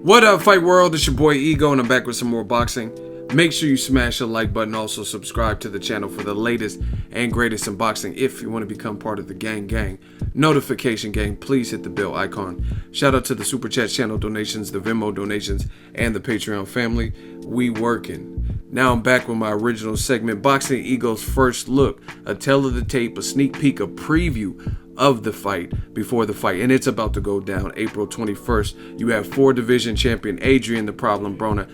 What up, Fight World? It's your boy Ego, and I'm back with some more boxing. Make sure you smash the like button. Also subscribe to the channel for the latest and greatest in boxing. If you want to become part of the gang notification gang, please hit the bell icon. Shout out to the Super Chat channel donations, the Venmo donations, and the Patreon family. We working. Now I'm back with my original segment, Boxing Ego's First Look, a tale of the tape, a sneak peek, a preview of the fight before the fight, and it's about to go down April 21st. You have 4 division champion Adrien "The Problem" Broner,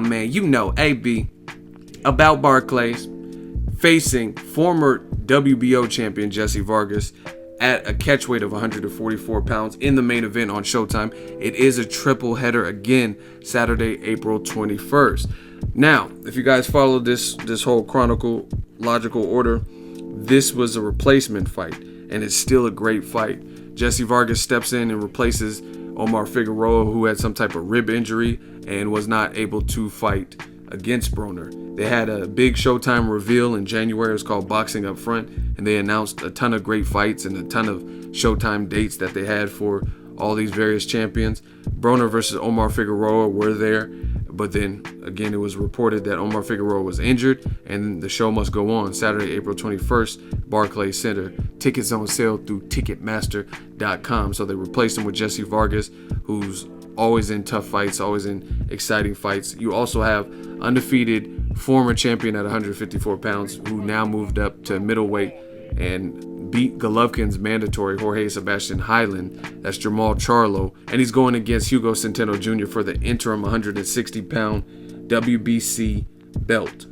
man, you know, AB, about Barclays, facing former WBO champion Jessie Vargas at a catchweight of 144 pounds in the main event on Showtime. It is a triple header again, Saturday, April 21st. Now, if you guys follow this whole chronological order, this was a replacement fight, and it's still a great fight. Jessie Vargas steps in and replaces Omar Figueroa, who had some type of rib injury and was not able to fight against Broner. They had a big Showtime reveal in January. It was called Boxing Up Front, and they announced a ton of great fights and a ton of Showtime dates that they had for all these various champions. Broner versus Omar Figueroa were there, but then again, it was reported that Omar Figueroa was injured, and the show must go on. Saturday, April 21st, Barclays Center. Tickets on sale through Ticketmaster.com. So they replaced him with Jessie Vargas, who's always in tough fights, always in exciting fights. You also have undefeated former champion at 154 pounds, who now moved up to middleweight and beat Golovkin's mandatory Jorge Sebastian Highland. That's Jermall Charlo, and he's going against Hugo Centeno Jr. for the interim 160-pound WBC belt.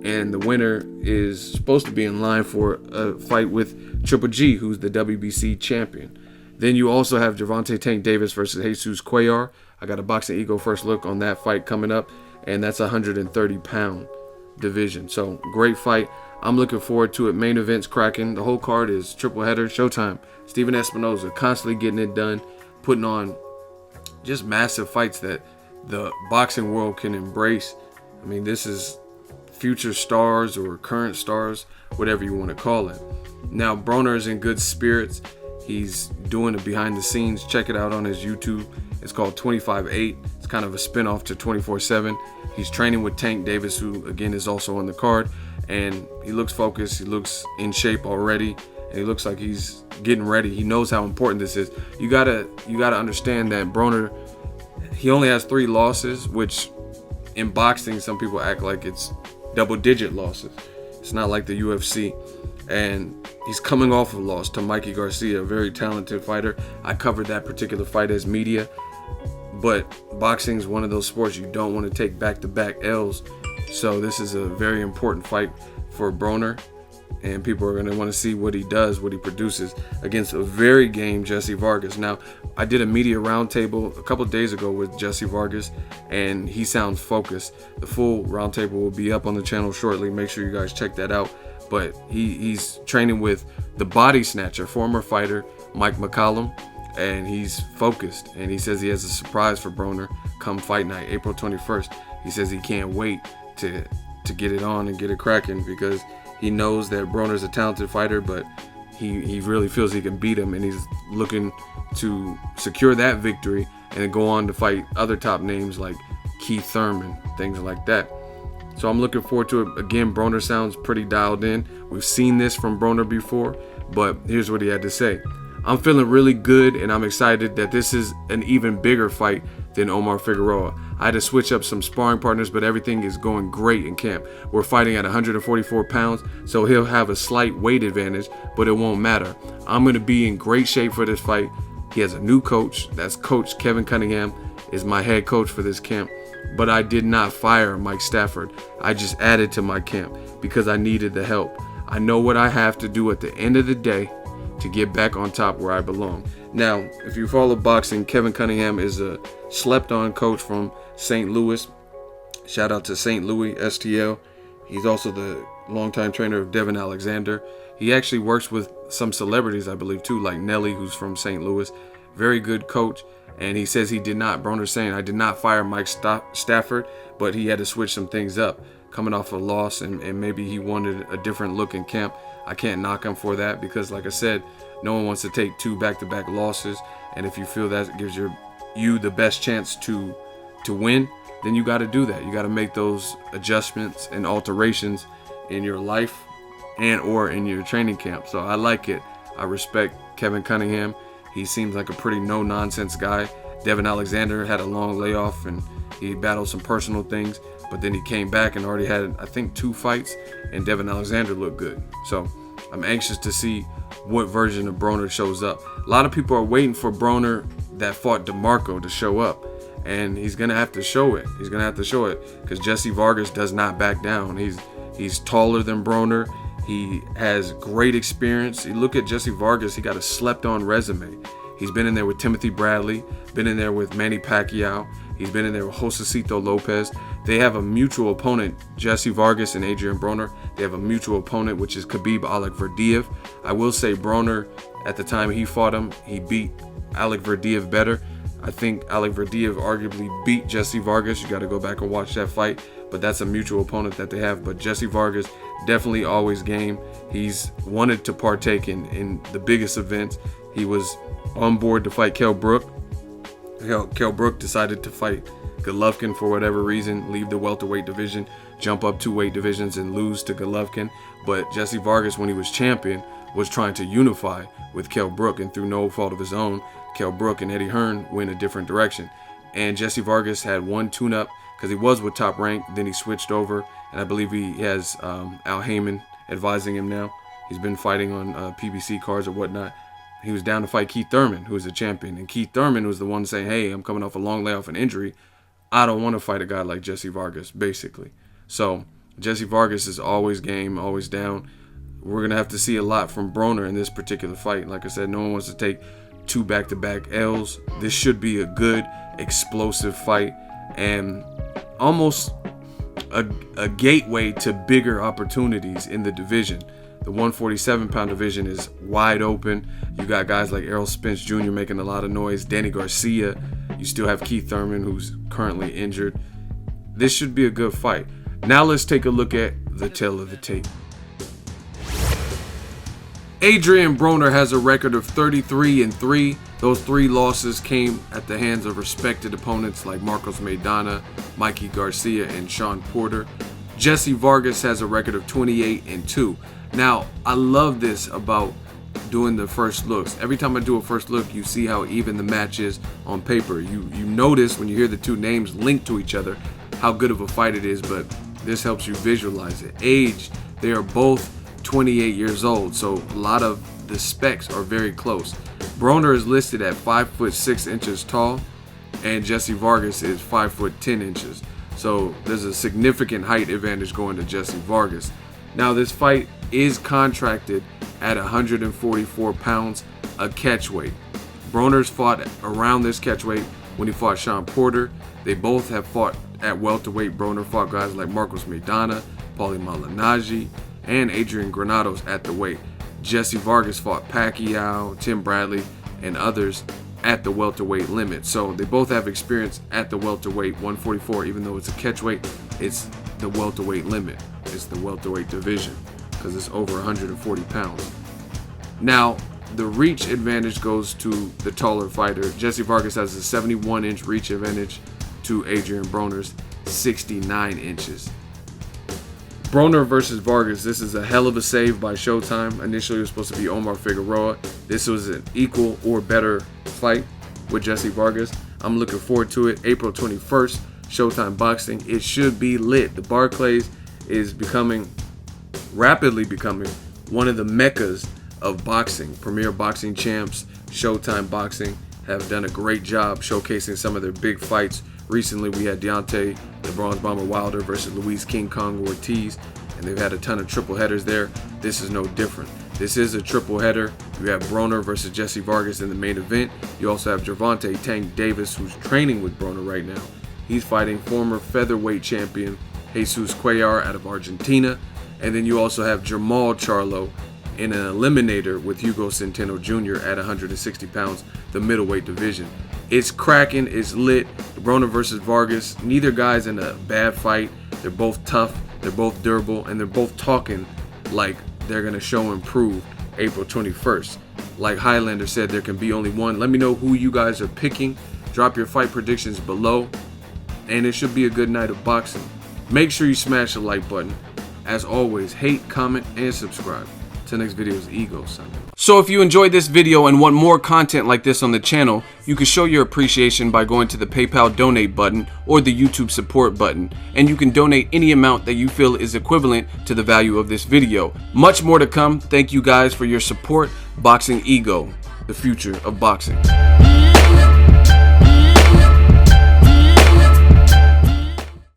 And the winner is supposed to be in line for a fight with Triple G, who's the WBC champion. Then you also have Gervonta Tank Davis versus Jesus Cuellar. I got a Boxing Ego First Look on that fight coming up, and that's a 130-pound division. So great fight. I'm looking forward to it. Main event's cracking. The whole card is triple header, Showtime. Steven Espinoza constantly getting it done, putting on just massive fights that the boxing world can embrace. I mean, this is future stars or current stars, whatever you want to call it. Now, Broner is in good spirits. He's doing it behind the scenes. Check it out on his YouTube. It's called 25-8. It's kind of a spinoff to 24/7. He's training with Tank Davis, who again is also on the card, and he looks focused. He looks in shape already, and he looks like he's getting ready. He knows how important this is. You gotta understand that Broner, he only has 3 losses, which in boxing some people act like it's double-digit losses. It's not like the UFC. And he's coming off a loss to Mikey Garcia, a very talented fighter. I covered that particular fight as media. But boxing is one of those sports you don't want to take back-to-back L's. So this is a very important fight for Broner. And people are going to want to see what he does, what he produces against a very game Jessie Vargas. Now, I did a media roundtable a couple days ago with Jessie Vargas, and he sounds focused. The full roundtable will be up on the channel shortly. Make sure you guys check that out. But he's training with the body snatcher, former fighter Mike McCollum, and he's focused. And he says he has a surprise for Broner come fight night, April 21st. He says he can't wait to get it on and get it cracking, because he knows that Broner's a talented fighter, but he really feels he can beat him, and he's looking to secure that victory and then go on to fight other top names like Keith Thurman, things like that. So I'm looking forward to it. Again, Broner sounds pretty dialed in. We've seen this from Broner before, but here's what he had to say. I'm feeling really good, and I'm excited that this is an even bigger fight than Omar Figueroa. I had to switch up some sparring partners, but everything is going great in camp. We're fighting at 144 pounds, so he'll have a slight weight advantage, but it won't matter. I'm going to be in great shape for this fight. He has a new coach. That's Coach Kevin Cunningham, is my head coach for this camp. But I did not fire Mike Stafford. I just added to my camp because I needed the help. I know what I have to do at the end of the day to get back on top where I belong. Now, if you follow boxing, Kevin Cunningham is a slept-on coach from St. Louis. Shout out to St. Louis STL. He's also the longtime trainer of Devin Alexander. He actually works with some celebrities, I believe, too, like Nelly, who's from St. Louis. Very good coach. And he says he did not, Broner's saying, I did not fire Mike Stafford, but he had to switch some things up coming off a loss, and maybe he wanted a different look in camp. I can't knock him for that, because like I said, no one wants to take 2 back-to-back losses. And if you feel that gives your you the best chance to win, then you got to do that. You got to make those adjustments and alterations in your life and or in your training camp. So I like it. I respect Kevin Cunningham. He seems like a pretty no-nonsense guy. Devin Alexander had a long layoff and he battled some personal things, but then he came back and already had, I think, 2 fights, and Devin Alexander looked good. So I'm anxious to see what version of Broner shows up. A lot of people are waiting for Broner that fought DeMarco to show up, and he's gonna have to show it. He's gonna have to show it because Jessie Vargas does not back down. He's taller than Broner. He has great experience. You look at Jessie Vargas, he got a slept-on resume. He's been in there with Timothy Bradley, been in there with Manny Pacquiao. He's been in there with Josecito Lopez. They have a mutual opponent, Jessie Vargas and Adrien Broner. They have a mutual opponent, which is Khabib Alikverdiev. I will say Broner, at the time he fought him, he beat Alikverdiev better. I think Alikverdiev arguably beat Jessie Vargas. You got to go back and watch that fight. But that's a mutual opponent that they have. But Jessie Vargas, definitely always game. He's wanted to partake in the biggest events. He was on board to fight Kell Brook. Kell Brook decided to fight Golovkin for whatever reason, leave the welterweight division, jump up 2 weight divisions and lose to Golovkin. But Jessie Vargas, when he was champion, was trying to unify with Kell Brook, and through no fault of his own, Kell Brook and Eddie Hearn went a different direction. And Jessie Vargas had one tune-up because he was with Top Rank, then he switched over, and I believe he has Al Haymon advising him now. He's been fighting on PBC cards or whatnot. He was down to fight Keith Thurman, who is a champion. And Keith Thurman was the one saying, hey, I'm coming off a long layoff and injury. I don't want to fight a guy like Jessie Vargas, basically. So Jessie Vargas is always game, always down. We're going to have to see a lot from Broner in this particular fight. Like I said, no one wants to take 2 back-to-back L's. This should be a good, explosive fight and almost a gateway to bigger opportunities in the division. The 147-pound division is wide open. You got guys like Errol Spence Jr. making a lot of noise. Danny Garcia. You still have Keith Thurman, who's currently injured. This should be a good fight. Now let's take a look at the tail of the tape. Adrien Broner has a record of 33-3. Those 3 losses came at the hands of respected opponents like Marcos Maidana, Mikey Garcia, and Sean Porter. Jessie Vargas has a record of 28-2. Now, I love this about doing the first looks. Every time I do a first look, you see how even the match is on paper. You notice when you hear the 2 names linked to each other how good of a fight it is, but this helps you visualize it. Age, they are both 28 years old, so a lot of the specs are very close. Broner is listed at 5'6" tall, and Jessie Vargas is 5'10". So there's a significant height advantage going to Jessie Vargas. Now this fight is contracted at 144 pounds, a catch weight. Broner's fought around this catch weight when he fought Sean Porter. They both have fought at welterweight. Broner fought guys like Marcos Maidana, Paulie Malignaggi, and Adrian Granados at the weight. Jessie Vargas fought Pacquiao, Tim Bradley, and others at the welterweight limit. So they both have experience at the welterweight 144, even though it's a catchweight, it's the welterweight limit. It's the welterweight division because it's over 140 pounds. Now, the reach advantage goes to the taller fighter. Jessie Vargas has a 71-inch reach advantage to Adrien Broner's 69 inches. Broner versus Vargas, this is a hell of a save by Showtime. Initially, it was supposed to be Omar Figueroa. This was an equal or better fight with Jessie Vargas. I'm looking forward to it. April 21st, Showtime Boxing. It should be lit. The Barclays is rapidly becoming one of the meccas of boxing. Premier Boxing Champs, Showtime Boxing have done a great job showcasing some of their big fights. Recently, we had Deontay, the Bronze Bomber Wilder versus Luis King Kong Ortiz, and they've had a ton of triple headers there. This is no different. This is a triple header. You have Broner versus Jessie Vargas in the main event. You also have Gervonta Tank Davis, who's training with Broner right now. He's fighting former featherweight champion Jesus Cuellar out of Argentina. And then you also have Jermall Charlo in an eliminator with Hugo Centeno Jr. at 160 pounds, the middleweight division. It's cracking, it's lit. Broner versus Vargas, neither guy's in a bad fight. They're both tough, they're both durable, and they're both talking like they're gonna show and prove April 21st. Like Highlander said, there can be only one. Let me know who you guys are picking. Drop your fight predictions below, and it should be a good night of boxing. Make sure you smash the like button. As always, hate, comment, and subscribe. Till next video is Ego signing off. So if you enjoyed this video and want more content like this on the channel, you can show your appreciation by going to the PayPal donate button or the YouTube support button, and you can donate any amount that you feel is equivalent to the value of this video. Much more to come. Thank you guys for your support. Boxing Ego, the future of boxing.